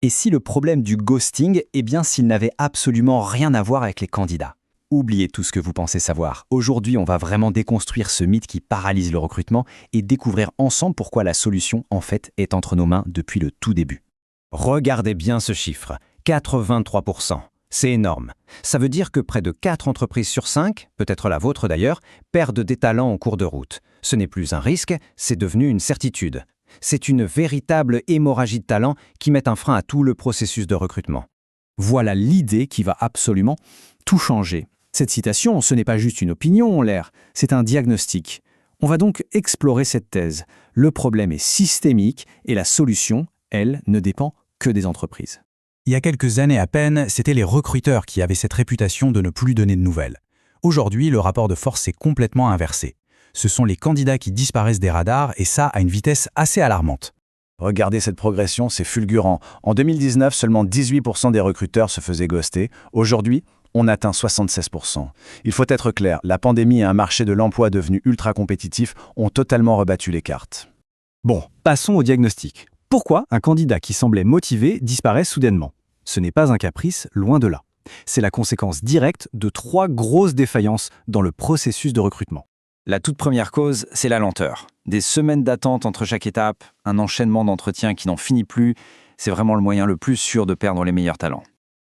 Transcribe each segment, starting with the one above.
Et si le problème du ghosting, eh bien s'il n'avait absolument rien à voir avec les candidats? Oubliez tout ce que vous pensez savoir. Aujourd'hui, on va vraiment déconstruire ce mythe qui paralyse le recrutement et découvrir ensemble pourquoi la solution, en fait, est entre nos mains depuis le tout début. Regardez bien ce chiffre, 83%. C'est énorme. Ça veut dire que près de 4 entreprises sur 5, peut-être la vôtre d'ailleurs, perdent des talents en cours de route. Ce n'est plus un risque, c'est devenu une certitude. C'est une véritable hémorragie de talent qui met un frein à tout le processus de recrutement. Voilà l'idée qui va absolument tout changer. Cette citation, ce n'est pas juste une opinion en l'air, c'est un diagnostic. On va donc explorer cette thèse. Le problème est systémique et la solution, elle, ne dépend que des entreprises. Il y a quelques années à peine, c'étaient les recruteurs qui avaient cette réputation de ne plus donner de nouvelles. Aujourd'hui, le rapport de force est complètement inversé. Ce sont les candidats qui disparaissent des radars et ça à une vitesse assez alarmante. Regardez cette progression, c'est fulgurant. En 2019, seulement 18% des recruteurs se faisaient ghoster. Aujourd'hui, on atteint 76%. Il faut être clair, la pandémie et un marché de l'emploi devenu ultra compétitif ont totalement rebattu les cartes. Bon, passons au diagnostic. Pourquoi un candidat qui semblait motivé disparaît soudainement? Ce n'est pas un caprice, loin de là. C'est la conséquence directe de 3 grosses défaillances dans le processus de recrutement. La toute première cause, c'est la lenteur. Des semaines d'attente entre chaque étape, un enchaînement d'entretiens qui n'en finit plus, c'est vraiment le moyen le plus sûr de perdre les meilleurs talents.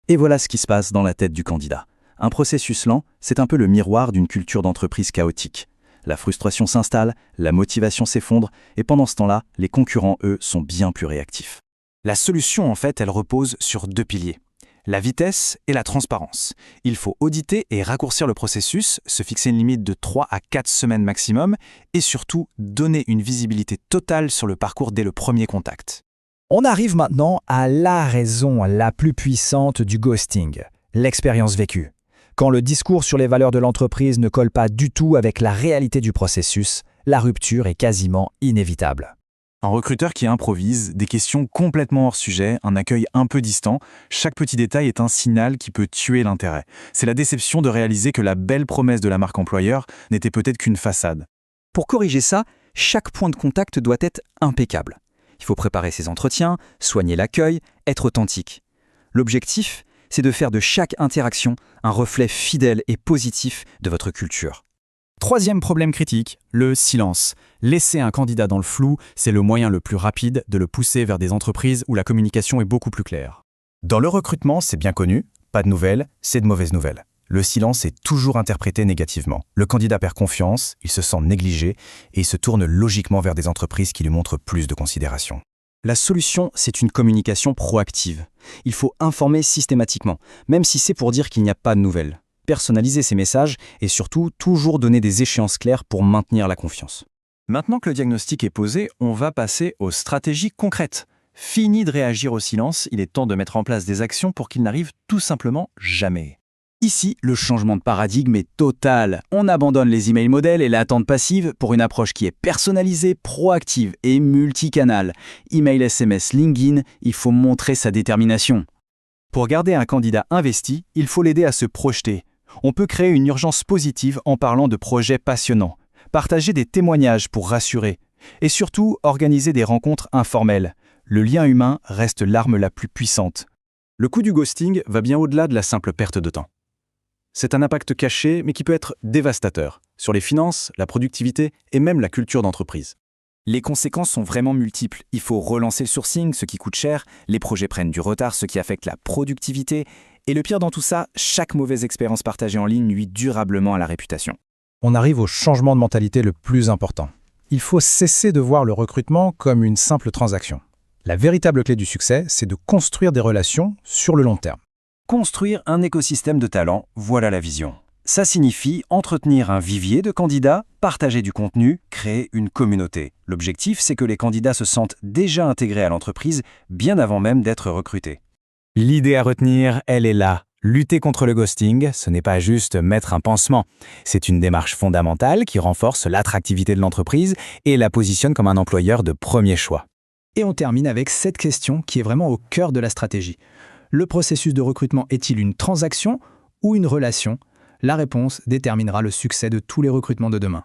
Et voilà ce qui se passe dans la tête du candidat. Un processus lent, c'est un peu le miroir d'une culture d'entreprise chaotique. La frustration s'installe, la motivation s'effondre, et pendant ce temps-là, les concurrents, eux, sont bien plus réactifs. La solution, en fait, elle repose sur 2 piliers. La vitesse et la transparence. Il faut auditer et raccourcir le processus, se fixer une limite de 3 à 4 semaines maximum, et surtout donner une visibilité totale sur le parcours dès le premier contact. On arrive maintenant à la raison la plus puissante du ghosting, l'expérience vécue. Quand le discours sur les valeurs de l'entreprise ne colle pas du tout avec la réalité du processus, la rupture est quasiment inévitable. Un recruteur qui improvise, des questions complètement hors sujet, un accueil un peu distant, chaque petit détail est un signal qui peut tuer l'intérêt. C'est la déception de réaliser que la belle promesse de la marque employeur n'était peut-être qu'une façade. Pour corriger ça, chaque point de contact doit être impeccable. Il faut préparer ses entretiens, soigner l'accueil, être authentique. L'objectif, c'est de faire de chaque interaction un reflet fidèle et positif de votre culture. Troisième problème critique, le silence. Laisser un candidat dans le flou, c'est le moyen le plus rapide de le pousser vers des entreprises où la communication est beaucoup plus claire. Dans le recrutement, c'est bien connu, pas de nouvelles, c'est de mauvaises nouvelles. Le silence est toujours interprété négativement. Le candidat perd confiance, il se sent négligé et il se tourne logiquement vers des entreprises qui lui montrent plus de considération. La solution, c'est une communication proactive. Il faut informer systématiquement, même si c'est pour dire qu'il n'y a pas de nouvelles. Personnaliser ces messages et surtout toujours donner des échéances claires pour maintenir la confiance. Maintenant que le diagnostic est posé, on va passer aux stratégies concrètes. Fini de réagir au silence, il est temps de mettre en place des actions pour qu'il n'arrive tout simplement jamais. Ici, le changement de paradigme est total. On abandonne les emails modèles et l'attente passive pour une approche qui est personnalisée, proactive et multicanale. Email, SMS, LinkedIn, il faut montrer sa détermination. Pour garder un candidat investi, il faut l'aider à se projeter. On peut créer une urgence positive en parlant de projets passionnants, partager des témoignages pour rassurer, et surtout organiser des rencontres informelles. Le lien humain reste l'arme la plus puissante. Le coût du ghosting va bien au-delà de la simple perte de temps. C'est un impact caché, mais qui peut être dévastateur, sur les finances, la productivité et même la culture d'entreprise. Les conséquences sont vraiment multiples. Il faut relancer le sourcing, ce qui coûte cher, les projets prennent du retard, ce qui affecte la productivité, et le pire dans tout ça, chaque mauvaise expérience partagée en ligne nuit durablement à la réputation. On arrive au changement de mentalité le plus important. Il faut cesser de voir le recrutement comme une simple transaction. La véritable clé du succès, c'est de construire des relations sur le long terme. Construire un écosystème de talents, voilà la vision. Ça signifie entretenir un vivier de candidats, partager du contenu, créer une communauté. L'objectif, c'est que les candidats se sentent déjà intégrés à l'entreprise, bien avant même d'être recrutés. L'idée à retenir, elle est là. Lutter contre le ghosting, ce n'est pas juste mettre un pansement. C'est une démarche fondamentale qui renforce l'attractivité de l'entreprise et la positionne comme un employeur de premier choix. Et on termine avec cette question qui est vraiment au cœur de la stratégie. Le processus de recrutement est-il une transaction ou une relation ? La réponse déterminera le succès de tous les recrutements de demain.